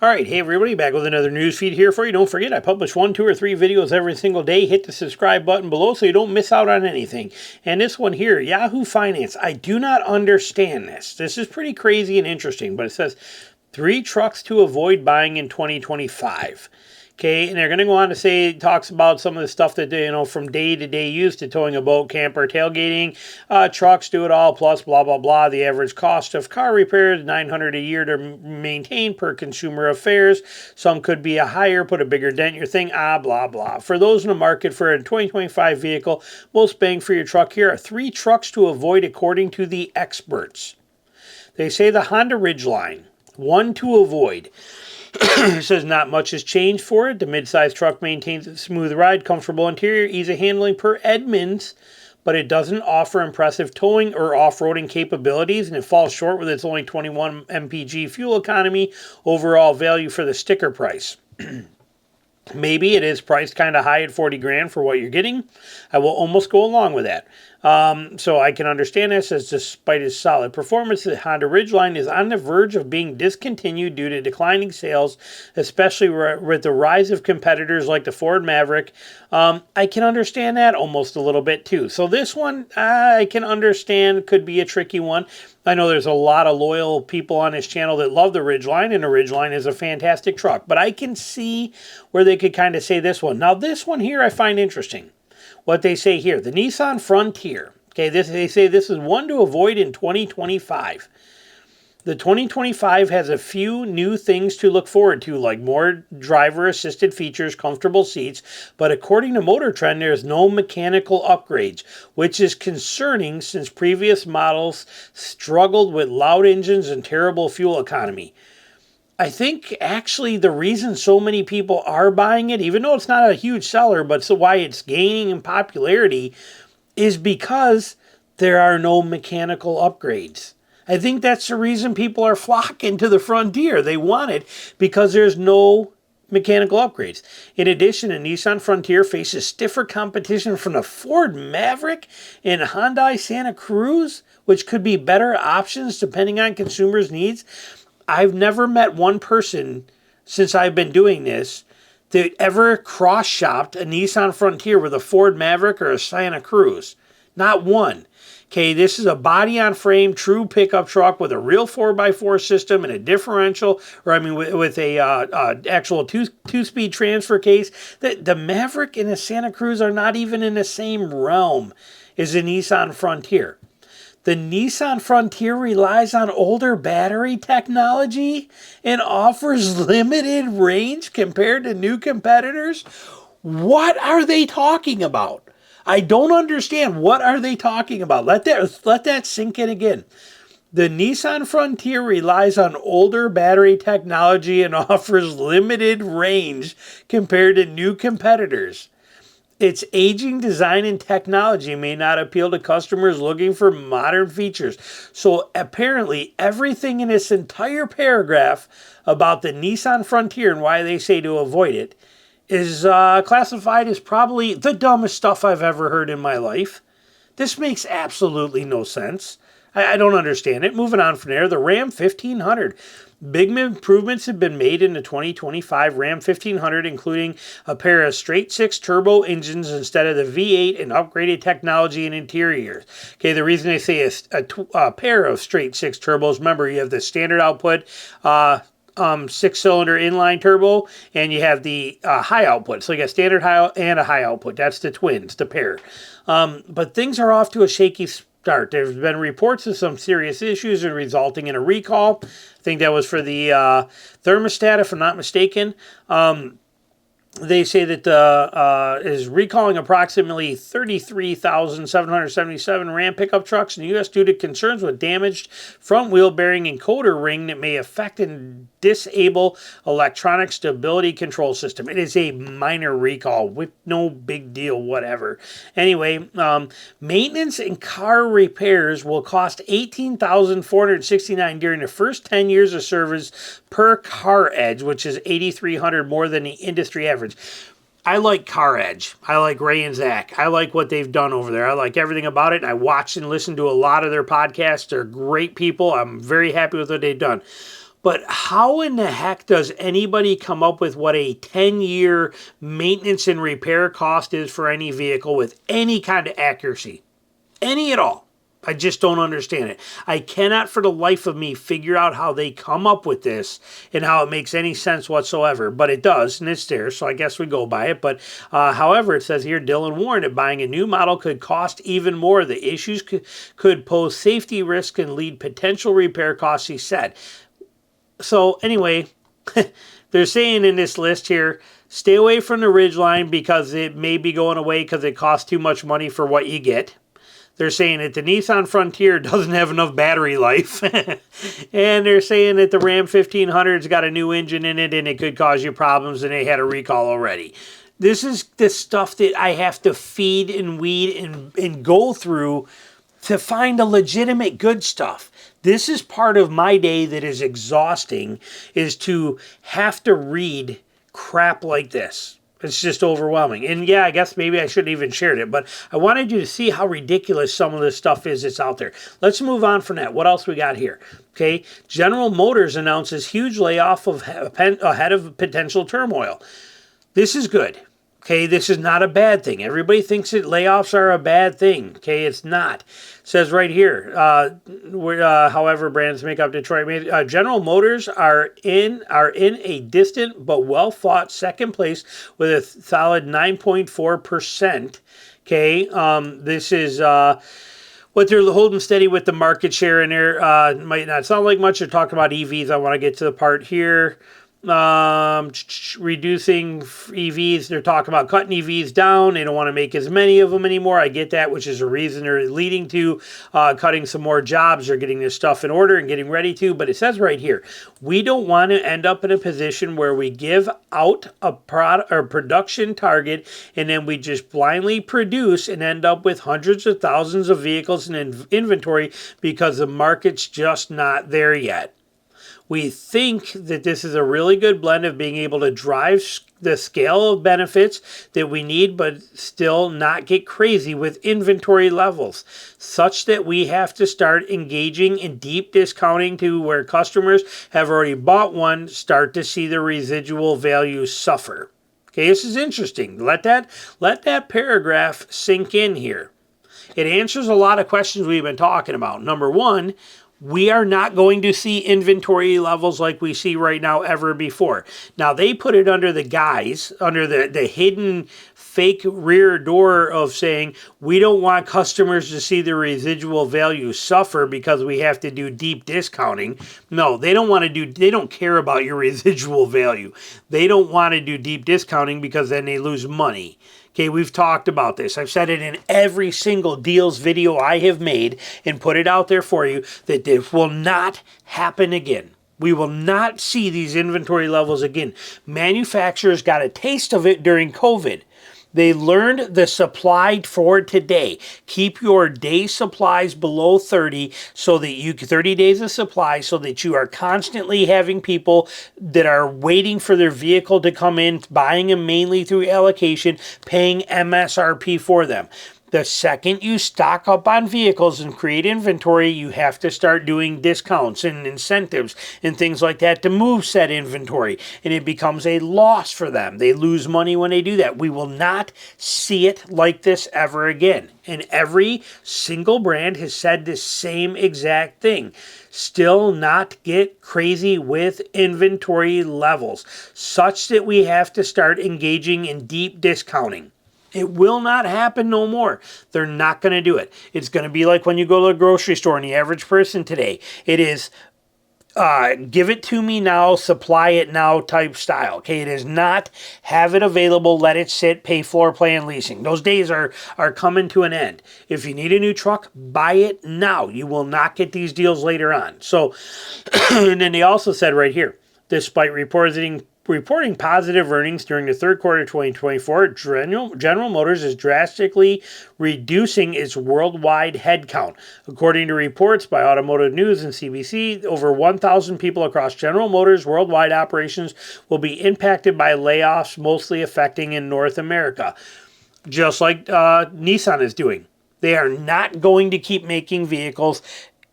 All right, hey everybody, back with another news feed here for you. Don't forget, I publish 1, 2, or 3 videos every single day. Hit the subscribe button below so you don't miss out on anything. And this one here, Yahoo Finance. I do not understand this. This is pretty crazy and interesting, but it says 3 trucks to avoid buying in 2025. Okay, and they're going to go on to say, it talks about some of the stuff that, from day-to-day use to towing a boat, camper, tailgating, trucks do it all, plus blah, blah, blah. The average cost of car repairs, $900 a year to maintain per consumer affairs. Some could be a higher, put a bigger dent in your thing, blah, blah. For those in the market for a 2025 vehicle, most bang for your truck, here are 3 trucks to avoid according to the experts. They say the Honda Ridgeline, 1 to avoid. It says not much has changed for it. The midsize truck maintains a smooth ride, comfortable interior, ease of handling per Edmunds, but it doesn't offer impressive towing or off-roading capabilities, and it falls short with its only 21 mpg fuel economy. Overall value for the sticker price. Maybe it is priced kind of high at 40 grand for what you're getting. I will almost go along with that. So I can understand this, as despite its solid performance, the Honda Ridgeline is on the verge of being discontinued due to declining sales, especially with the rise of competitors like the Ford Maverick. I can understand that almost a little bit too. So this one, I can understand, could be a tricky one. I know there's a lot of loyal people on this channel that love the Ridgeline, and the Ridgeline is a fantastic truck. But I can see where they could kind of say this one. Now, this one here I find interesting. What they say here, the Nissan Frontier. Okay, they say this is one to avoid in 2025. The 2025 has a few new things to look forward to, like more driver-assisted features, comfortable seats, but according to Motor Trend, there's no mechanical upgrades, which is concerning since previous models struggled with loud engines and terrible fuel economy. I think actually the reason so many people are buying it, even though it's not a huge seller, but so why it's gaining in popularity, is because there are no mechanical upgrades. I think that's the reason people are flocking to the Frontier. They want it because there's no mechanical upgrades. In addition, a Nissan Frontier faces stiffer competition from the Ford Maverick and Hyundai Santa Cruz, which could be better options depending on consumers' needs. I've never met one person since I've been doing this that ever cross-shopped a Nissan Frontier with a Ford Maverick or a Santa Cruz. Not one. Okay, this is a body-on-frame, true pickup truck with a real 4x4 system and a differential, with a actual two-speed transfer case. The Maverick and the Santa Cruz are not even in the same realm as the Nissan Frontier. The Nissan Frontier relies on older battery technology and offers limited range compared to new competitors. What are they talking about? I don't understand. What are they talking about? Let that sink in again. The Nissan Frontier relies on older battery technology and offers limited range compared to new competitors. Its aging design and technology may not appeal to customers looking for modern features. So apparently everything in this entire paragraph about the Nissan Frontier and why they say to avoid it is classified as probably the dumbest stuff I've ever heard in my life. This makes absolutely no sense. I don't understand it. Moving on from there, the Ram 1500. Big improvements have been made in the 2025 Ram 1500, including a pair of straight-six turbo engines instead of the V8 and upgraded technology and interiors. Okay, the reason they say a pair of straight-six turbos, remember you have the standard output 6-cylinder inline turbo, and you have the high output. So you got standard high and a high output. That's the twins, the pair. But things are off to a shaky start. There's been reports of some serious issues and resulting in a recall. I think that was for the thermostat, if I'm not mistaken. They say that is recalling approximately 33,777 Ram pickup trucks in the U.S. due to concerns with damaged front wheel bearing and coder ring that may affect and disable electronic stability control system. It is a minor recall with no big deal, whatever. Anyway, maintenance and car repairs will cost $18,469 during the first 10 years of service per car edge, which is $8,300 more than the industry average. I like Car Edge. I like Ray and Zach. I like what they've done over there. I like everything about it. I watch and listen to a lot of their podcasts. They're great people. I'm very happy with what they've done. But how in the heck does anybody come up with what a 10-year maintenance and repair cost is for any vehicle with any kind of accuracy? Any at all? I just don't understand it. I cannot for the life of me figure out how they come up with this and how it makes any sense whatsoever. But it does, and it's there, so I guess we go by it. But however, it says here, Dylan warned that buying a new model could cost even more. The issues could pose safety risk and lead potential repair costs, he said. So anyway, they're saying in this list here, stay away from the Ridgeline because it may be going away because it costs too much money for what you get. They're saying that the Nissan Frontier doesn't have enough battery life. And they're saying that the Ram 1500's got a new engine in it and it could cause you problems and they had a recall already. This is the stuff that I have to feed and weed and go through to find the legitimate good stuff. This is part of my day that is exhausting, is to have to read crap like this. It's just overwhelming. And yeah, I guess maybe I shouldn't even shared it, but I wanted you to see how ridiculous some of this stuff is that's out there. Let's move on from that. What else we got here? Okay, General Motors announces huge layoff ahead of potential turmoil. This is good. Okay, this is not a bad thing. Everybody thinks that layoffs are a bad thing. Okay, it's not. It says right here, however, brands make up Detroit. General Motors are in a distant but well-fought second place with a solid 9.4%. Okay, this is what they're holding steady with the market share in there. Might not sound like much. They're talking about EVs. I want to get to the part here. Reducing EVs. They're talking about cutting EVs down. They don't want to make as many of them anymore. I get that, which is a reason they're leading to cutting some more jobs. They're getting this stuff in order and getting ready to. But it says right here, we don't want to end up in a position where we give out a production target and then we just blindly produce and end up with hundreds of thousands of vehicles in inventory because the market's just not there yet. We think that this is a really good blend of being able to drive the scale of benefits that we need, but still not get crazy with inventory levels, such that we have to start engaging in deep discounting to where customers have already bought one start to see the residual value suffer. Okay, this is interesting. Let that paragraph sink in here. It answers a lot of questions we've been talking about. Number one, we are not going to see inventory levels like we see right now ever before. Now, they put it under the guise, under the hidden fake rear door of saying, we don't want customers to see the residual value suffer because we have to do deep discounting. No, they don't care about your residual value. They don't want to do deep discounting because then they lose money. Okay, we've talked about this. I've said it in every single deals video I have made and put it out there for you that this will not happen again. We will not see these inventory levels again. Manufacturers got a taste of it during COVID. They learned the supply for today. Keep your day supplies below 30 so that 30 days of supply so that you are constantly having people that are waiting for their vehicle to come in, buying them mainly through allocation, paying MSRP for them. The second you stock up on vehicles and create inventory, you have to start doing discounts and incentives and things like that to move said inventory. And it becomes a loss for them. They lose money when they do that. We will not see it like this ever again. And every single brand has said the same exact thing. Still not get crazy with inventory levels, such that we have to start engaging in deep discounting. It will not happen no more. They're not going to do it. It's going to be like when you go to the grocery store and the average person today. It is give it to me now, supply it now type style. Okay, it is not have it available, let it sit, pay floor plan leasing. Those days are coming to an end. If you need a new truck, buy it now. You will not get these deals later on. So, and then they also said right here, despite reporting positive earnings during the third quarter of 2024, General Motors is drastically reducing its worldwide headcount. According to reports by Automotive News and CBC, over 1,000 people across General Motors' worldwide operations will be impacted by layoffs, mostly affecting in North America, just like Nissan is doing. They are not going to keep making vehicles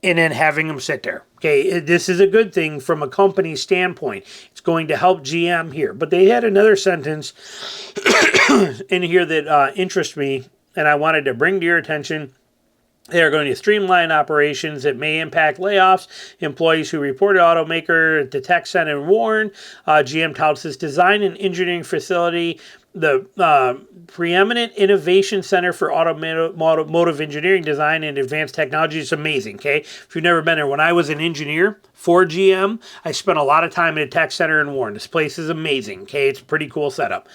and then having them sit there. Okay, this is a good thing from a company standpoint. It's going to help GM here. But they had another sentence in here that interests me, and I wanted to bring to your attention. They are going to streamline operations that may impact layoffs. Employees who reported automaker at the tech center warn. GM touts its design and engineering facility, the preeminent innovation center for automotive engineering, design, and advanced technology. It's amazing, okay? If you've never been there, when I was an engineer for GM, I spent a lot of time in a tech center in Warren. This place is amazing, okay? It's a pretty cool setup.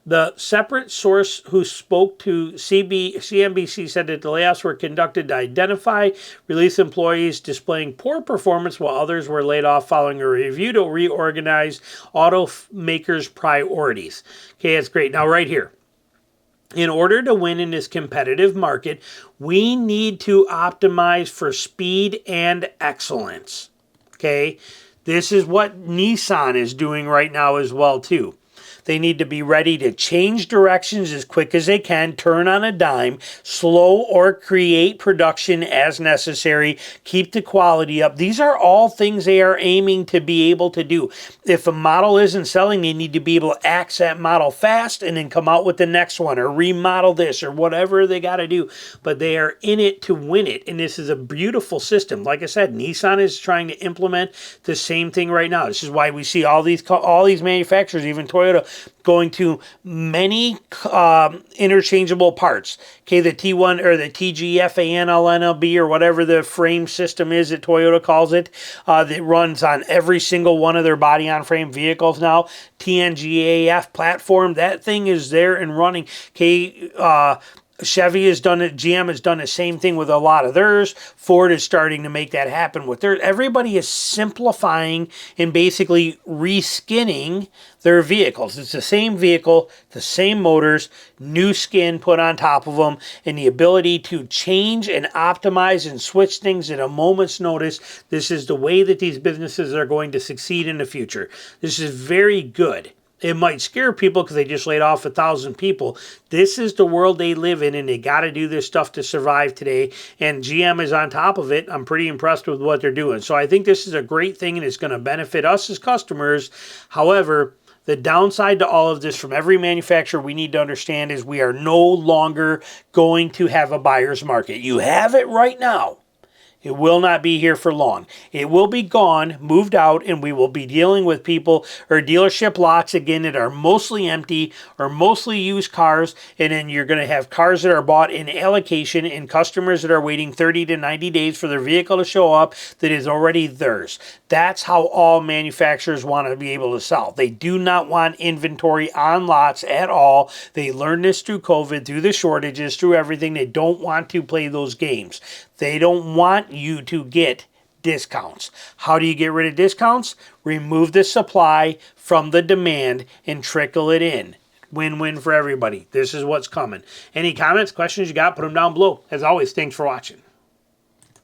The separate source who spoke to CNBC said that the layoffs were conducted to identify release employees displaying poor performance while others were laid off following a review to reorganize automakers' priorities. Okay, that's great. Now, right here. In order to win in this competitive market, we need to optimize for speed and excellence. Okay, this is what Nissan is doing right now as well, too. They need to be ready to change directions as quick as they can, turn on a dime, slow or create production as necessary, keep the quality up. These are all things they are aiming to be able to do. If a model isn't selling, they need to be able to axe that model fast and then come out with the next one or remodel this or whatever they got to do. But they are in it to win it. And this is a beautiful system. Like I said, Nissan is trying to implement the same thing right now. This is why we see all these manufacturers, even Toyota, going to many interchangeable parts. Okay, the T1 or the TGFANLNLB or whatever the frame system is that Toyota calls it, that runs on every single one of their body-on-frame vehicles now. TNGAF platform, that thing is there and running. Okay, Chevy has done it. GM has done the same thing with a lot of theirs. Ford is starting to make that happen with theirs. Everybody is simplifying and basically reskinning their vehicles. It's the same vehicle, the same motors, new skin put on top of them, and the ability to change and optimize and switch things at a moment's notice. This is the way that these businesses are going to succeed in the future. This is very good. It might scare people because they just laid off 1,000 people. This is the world they live in, and they got to do this stuff to survive today. And GM is on top of it. I'm pretty impressed with what they're doing. So I think this is a great thing, and it's going to benefit us as customers. However, the downside to all of this from every manufacturer we need to understand is we are no longer going to have a buyer's market. You have it right now. It will not be here for long. It will be gone, moved out, and we will be dealing with people or dealership lots again that are mostly empty or mostly used cars, and then you're going to have cars that are bought in allocation and customers that are waiting 30 to 90 days for their vehicle to show up that is already theirs. That's how all manufacturers want to be able to sell. They do not want inventory on lots at all. They learned this through COVID, through the shortages, through everything. They don't want to play those games. They don't want you to get discounts. How do you get rid of discounts? Remove the supply from the demand and trickle it in. Win-win for everybody. This is what's coming. Any comments, questions you got, put them down below. As always, thanks for watching.